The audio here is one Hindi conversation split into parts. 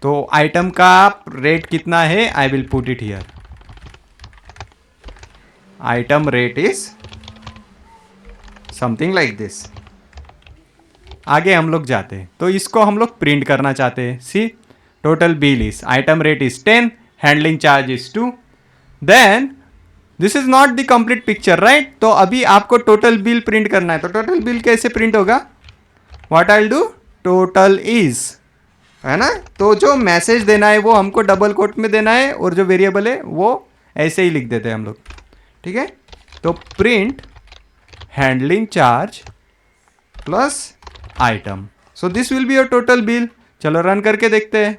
तो आइटम का रेट कितना है, I will put it here, item rate is something like this. आगे हम लोग जाते हैं, तो इसको हम लोग प्रिंट करना चाहते हैं। See total bill is, item rate is 10, handling charge is 2, then this is not the complete picture, right. तो अभी आपको टोटल बिल प्रिंट करना है, तो टोटल बिल कैसे प्रिंट होगा, what I will do, total is, है ना। तो जो मैसेज देना है वो हमको डबल कोट में देना है, और जो वेरिएबल है वो ऐसे ही लिख देते हैं हम लोग, ठीक है। तो print handling charge plus item, so this will be your total bill. चलो रन करके देखते हैं,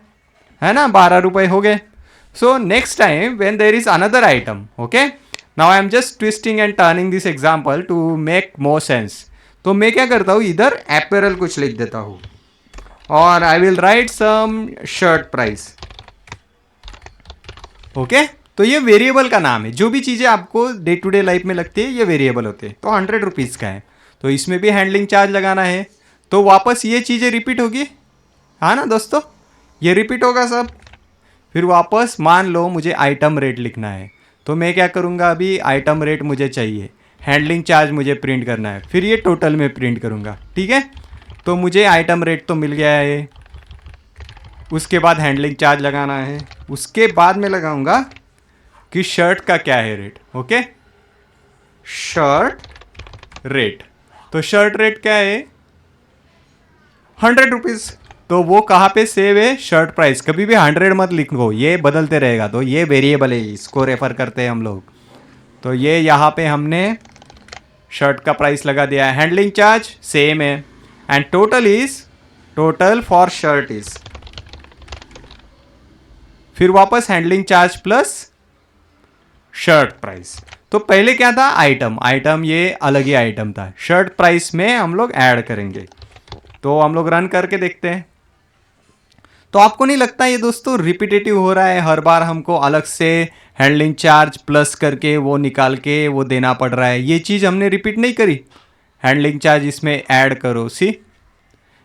है ना, 12 रुपए हो गए। So next time when there is another item, okay, now I am just twisting and turning this example to make more sense. तो मैं क्या करता हूँ, इधर एपेरल कुछ लिख देता हूँ, और I will write some shirt price, okay. तो ये वेरिएबल का नाम है, जो भी चीज़ें आपको डे टू डे लाइफ में लगती है ये वेरिएबल होते हैं। तो 100 रुपीज़ का है, तो इसमें भी हैंडलिंग चार्ज लगाना है, तो वापस ये चीज़ें रिपीट होगी, हाँ ना दोस्तों, ये रिपीट होगा सब। फिर वापस मान लो मुझे आइटम रेट लिखना है, तो मैं क्या करूँगा, अभी आइटम रेट मुझे चाहिए, हैंडलिंग चार्ज मुझे प्रिंट करना है, फिर ये टोटल में प्रिंट करूँगा, ठीक है। तो मुझे आइटम रेट तो मिल गया है, उसके बाद हैंडलिंग चार्ज लगाना है, उसके बाद मैं लगाऊंगा कि शर्ट का क्या है रेट, ओके, शर्ट रेट। तो शर्ट रेट क्या है, 100 रुपीज़। तो वो कहाँ पे सेव है, शर्ट प्राइस। कभी भी 100 मत लिखो, ये बदलते रहेगा, तो ये वेरिएबल है, इसको रेफर करते हैं हम लोग। तो ये यहाँ पे हमने शर्ट का प्राइस लगा दिया है, हैंडलिंग चार्ज सेम है, and total is, total for shirt is, फिर वापस handling charge plus shirt price. तो पहले क्या था, आइटम, आइटम ये अलग ही आइटम था, शर्ट प्राइस में हम लोग ऐड करेंगे। तो हम लोग रन करके देखते हैं। तो आपको नहीं लगता ये दोस्तों रिपीटेटिव हो रहा है, हर बार हमको अलग से हैंडलिंग चार्ज प्लस करके वो निकाल के वो देना पड़ रहा है। ये चीज़ हमने रिपीट नहीं करी, हैंडलिंग चार्ज इसमें ऐड करो, सी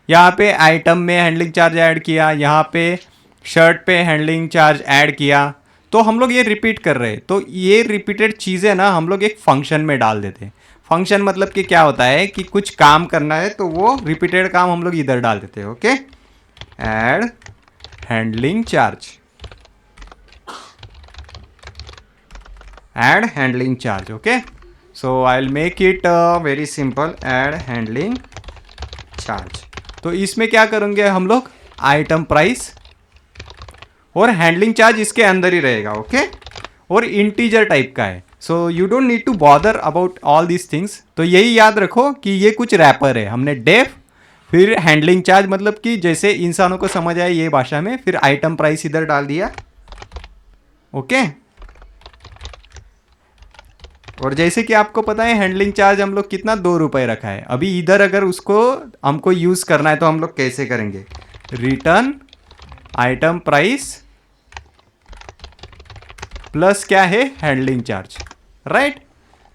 यहाँ पे आइटम में हैंडलिंग चार्ज ऐड किया, यहाँ पे शर्ट पे हैंडलिंग चार्ज ऐड किया, तो हम लोग ये रिपीट कर रहे हैं। तो ये रिपीटेड चीज़ें ना हम लोग एक फंक्शन में डाल देते हैं। फंक्शन मतलब कि क्या होता है कि कुछ काम करना है तो वो रिपीटेड काम हम लोग इधर डाल देते हैं, okay. Add handling charge, add handling charge, okay. So I will make it very simple, add handling charge. तो इसमें क्या करेंगे हम लोग, आइटम प्राइस और हैंडलिंग चार्ज इसके अंदर ही रहेगा, ओके। और इंटीजर टाइप का है, so you don't need to bother about all these things. तो यही याद रखो कि ये कुछ रैपर है, हमने डेफ, फिर हैंडलिंग चार्ज, मतलब कि जैसे इंसानों को समझ आए ये भाषा में, फिर आइटम प्राइस इधर डाल दिया, ओके। और जैसे कि आपको पता है हैंडलिंग चार्ज हम लोग कितना, 2 रुपये रखा है। अभी इधर अगर उसको हमको यूज़ करना है तो हम लोग कैसे करेंगे, रिटर्न आइटम प्राइस प्लस क्या है, हैंडलिंग चार्ज, राइट।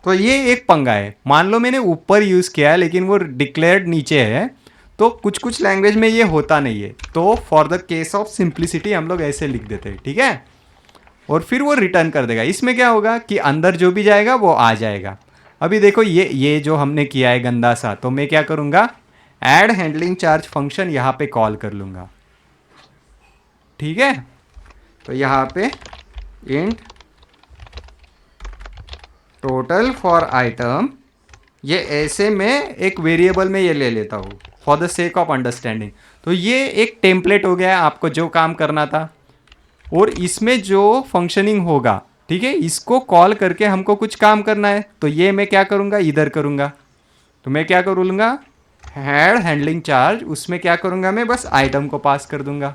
तो ये एक पंगा है, मान लो मैंने ऊपर यूज़ किया है लेकिन वो डिक्लेयर्ड नीचे है, तो कुछ कुछ लैंग्वेज में ये होता नहीं है। तो for the case of simplicity हम लोग ऐसे लिख देते हैं, ठीक है। और फिर वो रिटर्न कर देगा। इसमें क्या होगा कि अंदर जो भी जाएगा वो आ जाएगा। अभी देखो ये जो हमने किया है गंदा सा, तो मैं क्या करूँगा, ऐड हैंडलिंग चार्ज फंक्शन यहाँ पे कॉल कर लूँगा, ठीक है। तो यहाँ पे इंट टोटल फॉर आइटम, ये ऐसे में एक वेरिएबल में ये ले लेता हूँ for the sake of understanding. तो ये एक टेम्पलेट हो गया आपको जो काम करना था, और इसमें जो फंक्शनिंग होगा, ठीक है, इसको कॉल करके हमको कुछ काम करना है। तो ये मैं क्या करूँगा, इधर करूँगा। तो मैं क्या करूँगा, ऐड हैंडलिंग चार्ज, उसमें क्या करूँगा, मैं बस आइटम को पास कर दूँगा।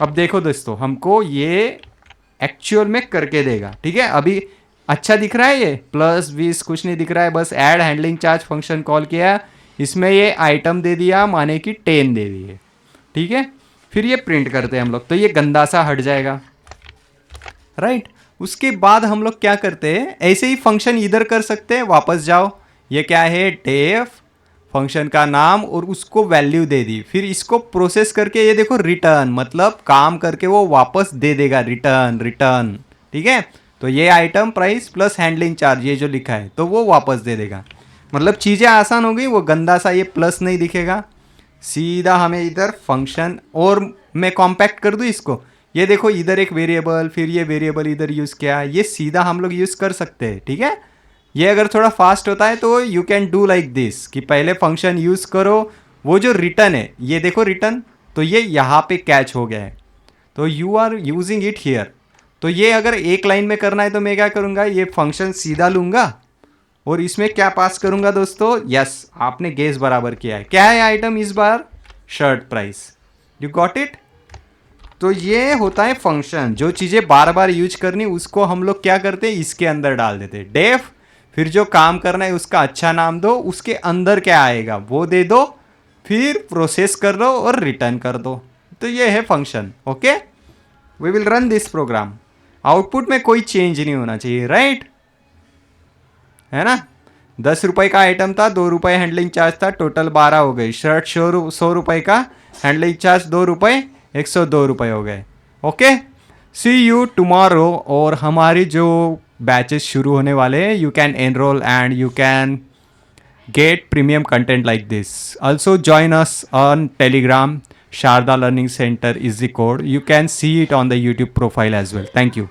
अब देखो दोस्तों, हमको ये एक्चुअल में करके देगा, ठीक है। अभी अच्छा दिख रहा है, ये प्लस 20 कुछ नहीं दिख रहा है, बस add handling charge function call किया, इसमें ये आइटम दे दिया, माने कि 10 दे दिए, ठीक है। फिर ये प्रिंट करते हैं हम लोग, तो ये गंदा सा हट जाएगा, राइट। उसके बाद हम लोग क्या करते हैं, ऐसे ही फंक्शन इधर कर सकते हैं, वापस जाओ, ये क्या है, डेफ फंक्शन का नाम और उसको वैल्यू दे दी, फिर इसको प्रोसेस करके ये देखो रिटर्न, मतलब काम करके वो वापस दे देगा, रिटर्न रिटर्न, ठीक है। तो ये item price plus handling charge ये जो लिखा है तो वो वापस दे देगा। मतलब चीज़ें आसान हो गई, वो गंदा सा ये प्लस नहीं दिखेगा, सीधा हमें इधर फंक्शन, और मैं कॉम्पैक्ट कर दूँ इसको, ये देखो इधर एक वेरिएबल, फिर ये वेरिएबल इधर यूज़ किया, ये सीधा हम लोग यूज़ कर सकते हैं, ठीक है। ये अगर थोड़ा फास्ट होता है तो you can do like this कि पहले फंक्शन यूज़ करो, वो जो रिटर्न है ये देखो रिटर्न, तो ये यहाँ पे कैच हो गया है, तो you are using it here. तो ये अगर एक लाइन में करना है तो मैं क्या करूँगा, ये फंक्शन सीधा लूँगा और इसमें क्या पास करूँगा दोस्तों, यस आपने गेस बराबर किया है, क्या है आइटम इस बार, shirt price, you got it. तो ये होता है फंक्शन, जो चीज़ें बार बार यूज करनी उसको हम लोग क्या करते हैं, इसके अंदर डाल देते हैं डेफ, फिर जो काम करना है उसका अच्छा नाम दो, उसके अंदर क्या आएगा वो दे दो, फिर प्रोसेस कर दो और रिटर्न कर दो। तो ये है function, okay. We will run this program, output में कोई चेंज नहीं होना चाहिए, राइट, है ना। 10 रुपये का आइटम था, 2 रुपये हैंडलिंग चार्ज था, टोटल 12 हो गई। शर्ट 100 रुपये का, हैंडलिंग चार्ज 2 रुपये, 102 रुपये हो गए, ओके। सी यू टुमारो, और हमारी जो बैचेस शुरू होने वाले हैं, you can enrol and you can get premium content like this. Also join us on Telegram. Sharda Learning Center is the code. You can see it on the YouTube profile as well. Thank you.